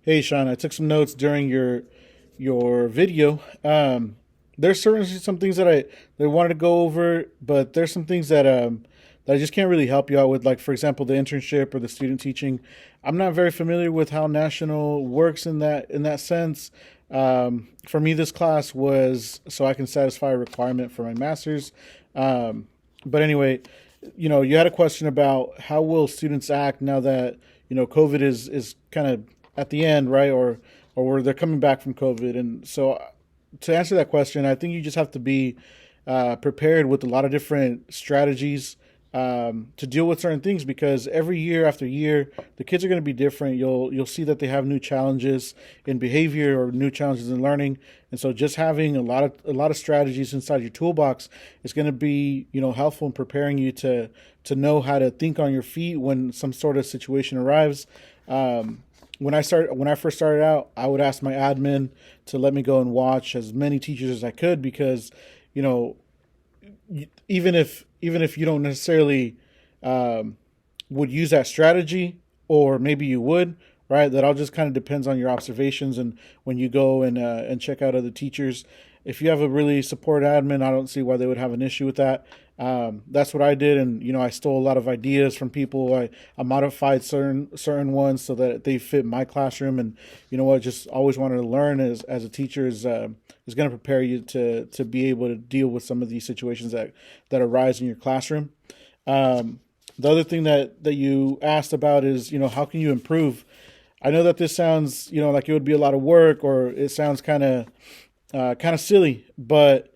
Hey, Sean, I took some notes during your video. There's certainly some things that I wanted to go over, but there's some things that I just can't really help you out with. Like, for example, the internship or the student teaching. I'm not very familiar with how national works in that sense. For me, this class was so I can satisfy a requirement for my master's. But anyway, you had a question about how will students act now that COVID is kind of at the end, right? Or where they're coming back from COVID. And so, to answer that question, I think you just have to be prepared with a lot of different strategies to deal with certain things because every year after year, the kids are going to be different. You'll see that they have new challenges in behavior or new challenges in learning, and so just having a lot of strategies inside your toolbox is going to be helpful in preparing you to know how to think on your feet when some sort of situation arrives. When I first started out, I would ask my admin to let me go and watch as many teachers as I could because you know even if you don't necessarily would use that strategy, or maybe you would, right? That all just kind of depends on your observations and when you go and check out other teachers. If you have a really supportive admin, I don't see why they would have an issue with that. That's what I did, and I stole a lot of ideas from people. I modified certain ones so that they fit my classroom, and what, just always wanted to learn as a teacher is going to prepare you to be able to deal with some of these situations that arise in your classroom. The other thing that you asked about is how can you improve. I know that this sounds like it would be a lot of work, or it sounds kind of silly, but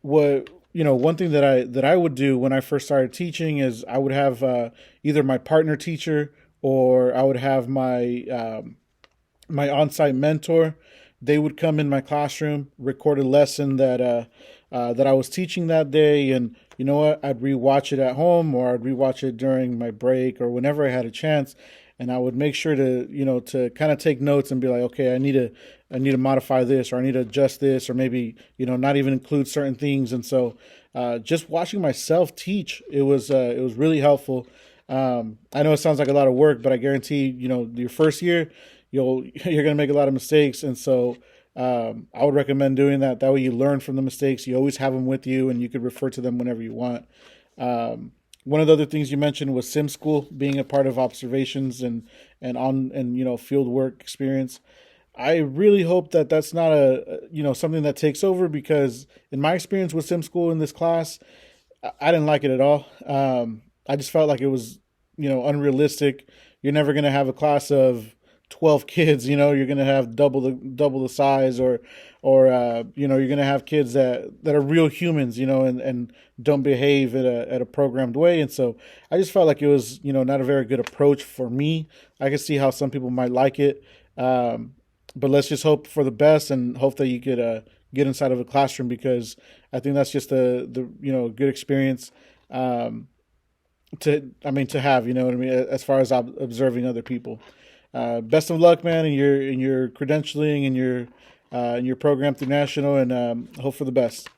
what one thing that I would do when I first started teaching is I would have either my partner teacher, or I would have my on-site mentor. They would come in my classroom, record a lesson that I was teaching that day, and you know what? I'd rewatch it at home, or I'd rewatch it during my break, or whenever I had a chance, and I would make sure to kind of take notes and be like, okay, I need to modify this, or I need to adjust this, or maybe not even include certain things. And so, just watching myself teach, it was really helpful. I know it sounds like a lot of work, but I guarantee your first year you're gonna make a lot of mistakes, and so I would recommend doing that. That way, you learn from the mistakes. You always have them with you, and you could refer to them whenever you want. One of the other things you mentioned was sim school being a part of observations and field work experience. I really hope that that's not something that takes over, because in my experience with sim school in this class, I didn't like it at all. I just felt like it was unrealistic. You're never going to have a class of 12 kids. You're going to have double the size, or you're going to have kids that are real humans, and don't behave at a programmed way. And so I just felt like it was not a very good approach for me. I could see how some people might like it. But let's just hope for the best and hope that you could get inside of a classroom, because I think that's just the good experience, to have, what I mean, as far as observing other people. Best of luck, man, in your credentialing and your program through national, and hope for the best.